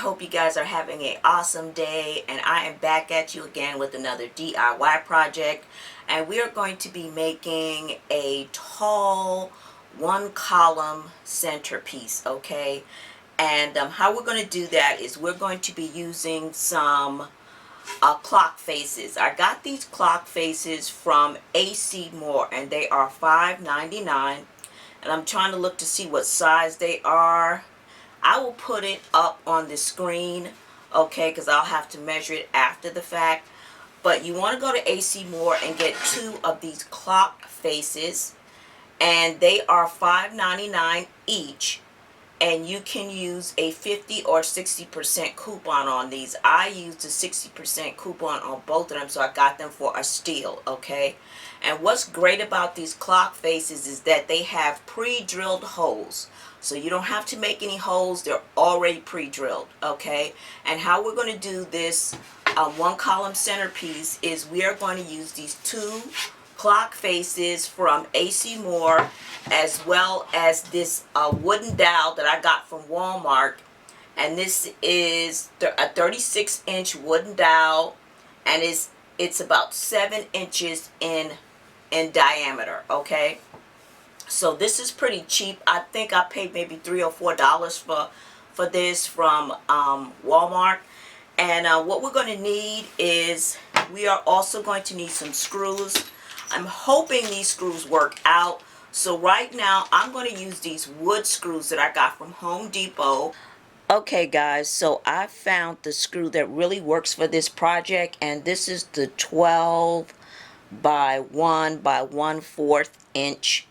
hope you guys are having an awesome day, and I am back at you again with another DIY project. And we are going to be making a tall one column centerpiece, okay? And how we're going to do that is we're going to be using some clock faces. I got these clock faces from AC Moore, and they are $5.99. And I'm trying to look to see what size they are. I will put it up on the screen, okay, because I'll have to measure it after the fact. But you want to go to AC Moore and get 2 of these clock faces, and they are $5.99 each. And you can use a 50 or 60% coupon on these. I used a 60% coupon on both of them, so I got them for a steal, okay? And what's great about these clock faces is that they have pre-drilled holes. So you don't have to make any holes. They're already pre-drilled, okay? And how we're going to do this one column centerpiece is we are going to use these 2 clock faces from AC Moore, as well as this wooden dowel that I got from Walmart. And this is a 36-inch wooden dowel, and it's about 7 inches in diameter, okay? So this is pretty cheap. I think I paid maybe $3 or $4 for this from Walmart. And what we're going to need is we are also going to need some screws. I'm hoping these screws work out. So right now I'm going to use these wood screws that I got from Home Depot. Okay guys, so I found the screw that really works for this project, and this is the 12 by 1 by 1/4 inch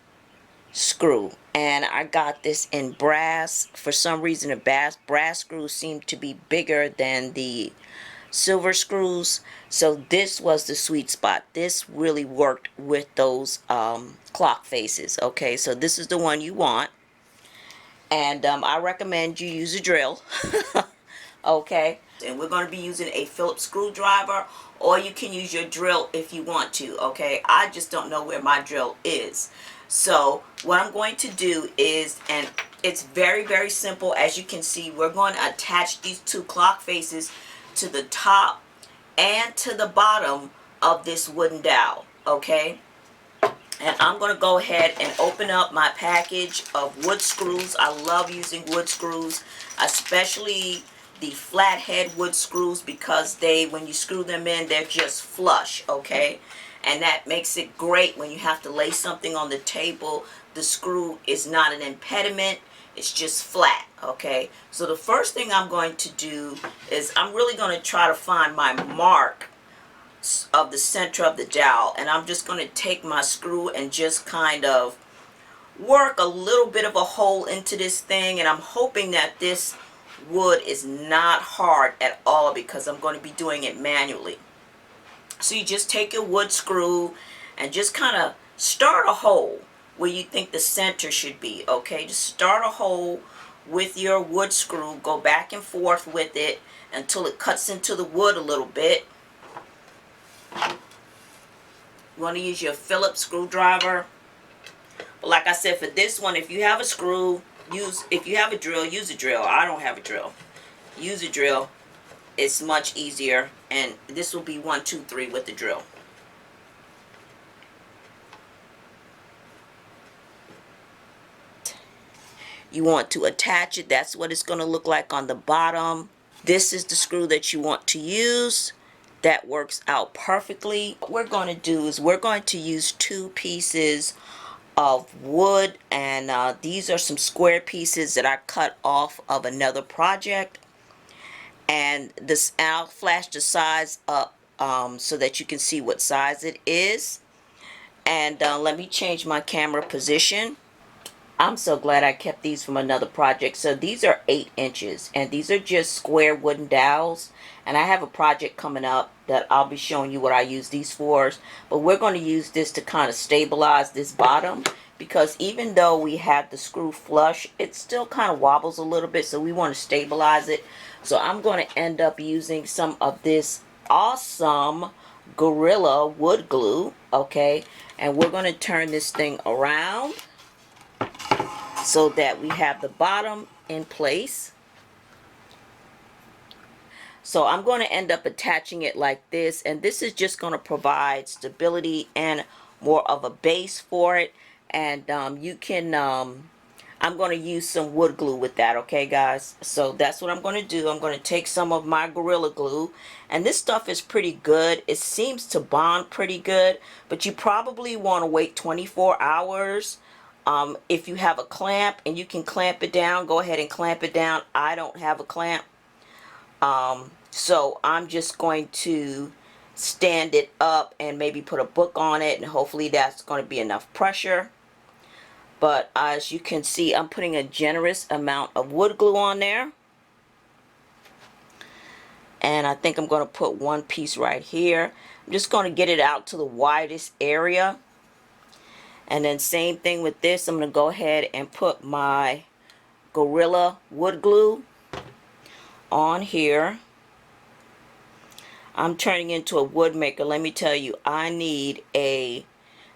screw, and I got this in brass. For some reason the brass screws seem to be bigger than the silver screws, so this was the sweet spot. This really worked with those clock faces, okay? So this is the one you want, and I recommend you use a drill. Okay, and we're going to be using a Phillips screwdriver, or you can use your drill if you want to, okay? I just don't know where my drill is. So what I'm going to do is, and it's very, very simple. As you can see, we're going to attach these 2 clock faces to the top and to the bottom of this wooden dowel, okay? And I'm going to go ahead and open up my package of wood screws. I love using wood screws, especially the flathead wood screws, because when you screw them in, they're just flush, okay? And that makes it great when you have to lay something on the table. The screw is not an impediment. It's just flat, okay? So the first thing I'm going to do is I'm really going to try to find my mark of the center of the dowel. And I'm just going to take my screw and just kind of work a little bit of a hole into this thing. And I'm hoping that this wood is not hard at all, because I'm going to be doing it manually. So you just take your wood screw and just kind of start a hole where you think the center should be, okay? Just start a hole with your wood screw. Go back and forth with it until it cuts into the wood a little bit. You want to use your Phillips screwdriver. But like I said, for this one, if you have a screw, if you have a drill, use a drill. I don't have a drill. Use a drill. It's much easier, and this will be 1, 2, 3 with the drill. You want to attach it. That's what it's going to look like on the bottom. This is the screw that you want to use. That works out perfectly. What we're going to do is we're going to use 2 pieces of wood, and these are some square pieces that I cut off of another project. And I'll flash the size up so that you can see what size it is. And let me change my camera position. I'm so glad I kept these from another project. So these are 8 inches, and these are just square wooden dowels. And I have a project coming up that I'll be showing you what I use these for. But we're going to use this to kind of stabilize this bottom, because even though we have the screw flush, it still kind of wobbles a little bit, so we want to stabilize it. So I'm going to end up using some of this awesome Gorilla wood glue, okay? And we're going to turn this thing around so that we have the bottom in place. So I'm going to end up attaching it like this, and this is just going to provide stability and more of a base for it. And you can I'm going to use some wood glue with that, okay guys? So that's what I'm going to do. I'm going to take some of my Gorilla Glue, and this stuff is pretty good. It seems to bond pretty good, but you probably want to wait 24 hours. If you have a clamp and you can clamp it down, go ahead and clamp it down. I don't have a clamp. So I'm just going to stand it up and maybe put a book on it, and hopefully that's going to be enough pressure. But as you can see, I'm putting a generous amount of wood glue on there. And I think I'm going to put one piece right here. I'm just going to get it out to the widest area. And then same thing with this. I'm going to go ahead and put my Gorilla wood glue on here. I'm turning into a wood maker. Let me tell you, I need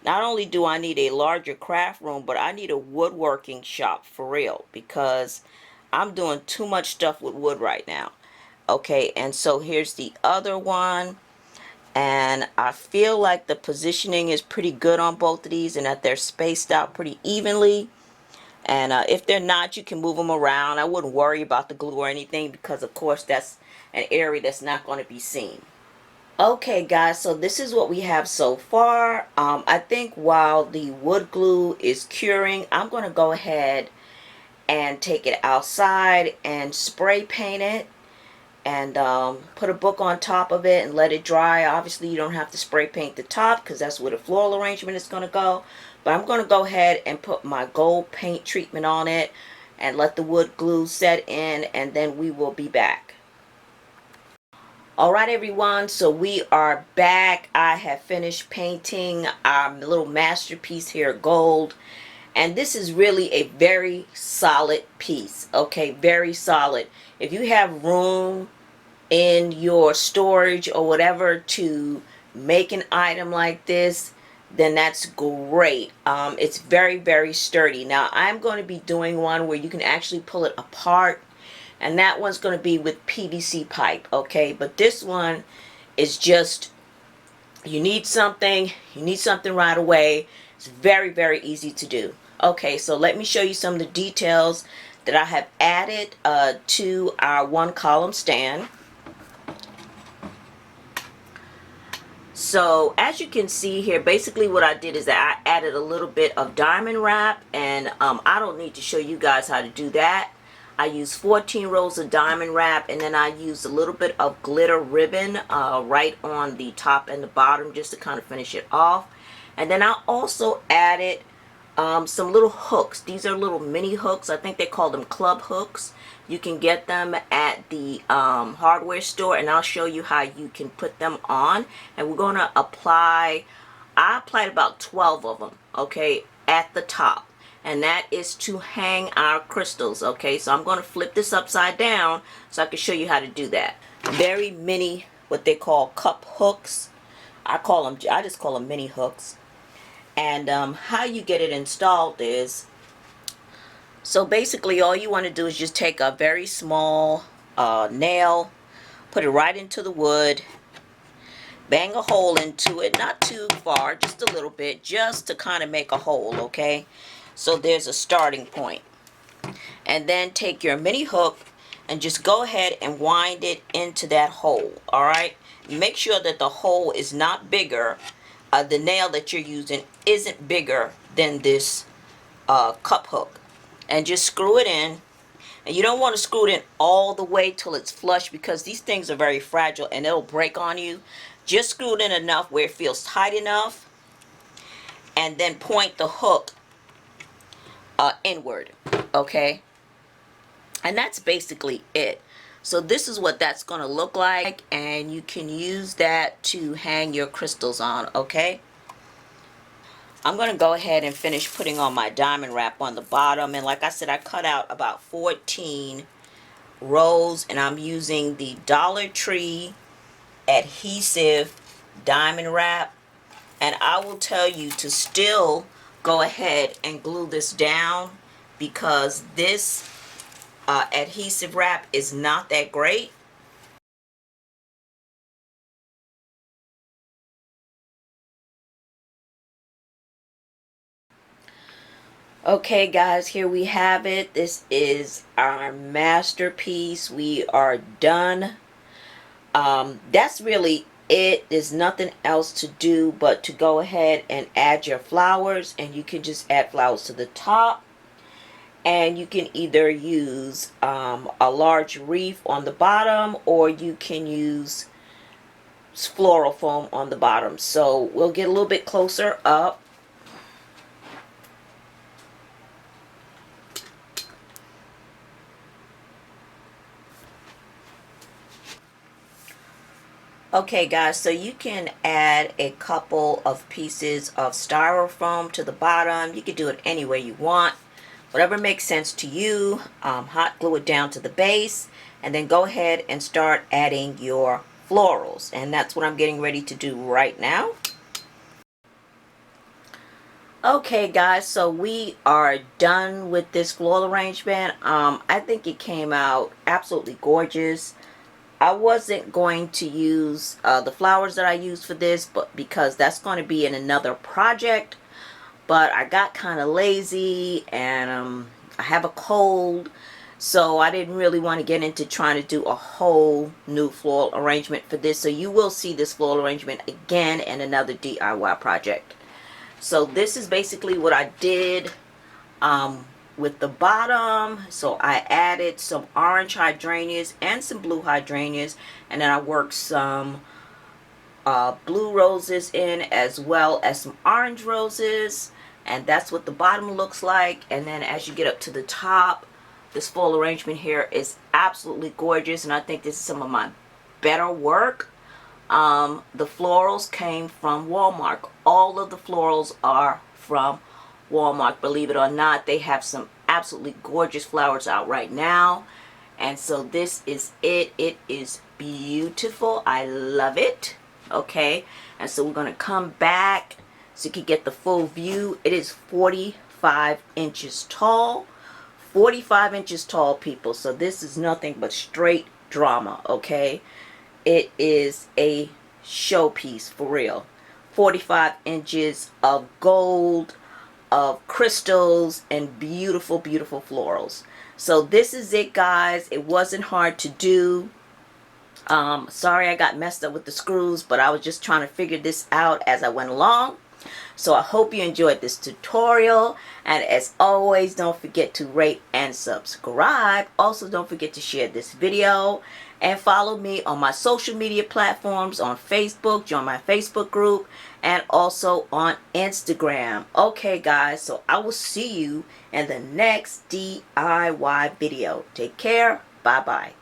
not only do I need a larger craft room, but I need a woodworking shop for real, because I'm doing too much stuff with wood right now. Okay, and so here's the other one, and I feel like the positioning is pretty good on both of these and that they're spaced out pretty evenly. And if they're not, you can move them around. I wouldn't worry about the glue or anything, because of course that's an area that's not going to be seen. Okay guys, so this is what we have so far. I think while the wood glue is curing, I'm going to go ahead and take it outside and spray paint it, and put a book on top of it and let it dry. Obviously you don't have to spray paint the top because that's where the floral arrangement is going to go. But I'm going to go ahead and put my gold paint treatment on it and let the wood glue set in, and then we will be back. Alright everyone, so we are back. I have finished painting our little masterpiece here, gold. And this is really a very solid piece. Okay, very solid. If you have room in your storage or whatever to make an item like this, then that's great. It's very, very sturdy. Now I'm going to be doing one where you can actually pull it apart, and that one's going to be with PVC pipe. Okay, but this one is just, you need something right away. It's very, very easy to do. Okay, so let me show you some of the details that I have added to our one column stand. So as you can see here, basically what I did is that I added a little bit of diamond wrap, and I don't need to show you guys how to do that. I used 14 rolls of diamond wrap, and then I used a little bit of glitter ribbon right on the top and the bottom just to kind of finish it off. And then I also added some little hooks. These are little mini hooks. I think they call them club hooks. You can get them at the hardware store, and I'll show you how you can put them on. And we're going to apply, I applied about 12 of them, okay, at the top. And that is to hang our crystals, okay? So I'm going to flip this upside down so I can show you how to do that. Very mini, what they call cup hooks. I just call them mini hooks. And how you get it installed is, so basically all you want to do is just take a very small nail, put it right into the wood, bang a hole into it, not too far, just a little bit, just to kind of make a hole, okay? So there's a starting point. And then take your mini hook and just go ahead and wind it into that hole, all right? Make sure that the hole is not bigger, the nail that you're using isn't bigger than this cup hook. And just screw it in. And you don't want to screw it in all the way till it's flush, because these things are very fragile and it'll break on you. Just screw it in enough where it feels tight enough, and then point the hook inward, okay? And that's basically it. So this is what that's going to look like, and you can use that to hang your crystals on, okay? I'm going to go ahead and finish putting on my diamond wrap on the bottom. And like I said, I cut out about 14 rows, and I'm using the Dollar Tree adhesive diamond wrap. And I will tell you to still go ahead and glue this down, because this adhesive wrap is not that great. Okay guys, here we have it. This is our masterpiece. We are done. That's really it. There's nothing else to do but to go ahead and add your flowers, and you can just add flowers to the top, and you can either use a large wreath on the bottom, or you can use floral foam on the bottom. So we'll get a little bit closer up. Okay guys, so you can add a couple of pieces of styrofoam to the bottom. You can do it any way you want, whatever makes sense to you. Hot glue it down to the base, and then go ahead and start adding your florals, and that's what I'm getting ready to do right now. Okay guys, so we are done with this floral arrangement. I think it came out absolutely gorgeous. I wasn't going to use the flowers that I used for this, but because that's going to be in another project. But I got kind of lazy, and I have a cold, so I didn't really want to get into trying to do a whole new floral arrangement for this. So you will see this floral arrangement again in another DIY project. So this is basically what I did with the bottom. So I added some orange hydrangeas and some blue hydrangeas, and then I worked some blue roses in, as well as some orange roses, and that's what the bottom looks like. And then as you get up to the top, this full arrangement here is absolutely gorgeous, and I think this is some of my better work. The florals came from Walmart. All of the florals are from Walmart, believe it or not. They have some absolutely gorgeous flowers out right now, and so this is it. It is beautiful. I love it. Okay, and so we're going to come back so you can get the full view. It is 45 inches tall. 45 inches tall, people. So this is nothing but straight drama. Okay, it is a showpiece for real. 45 inches of gold, of crystals, and beautiful, beautiful florals. So this is it, guys. It wasn't hard to do. Sorry I got messed up with the screws, but I was just trying to figure this out as I went along. So I hope you enjoyed this tutorial, and as always, don't forget to rate and subscribe. Also, don't forget to share this video and follow me on my social media platforms, on Facebook, join my Facebook group, and also on Instagram. Okay guys, so I will see you in the next DIY video. Take care. Bye bye.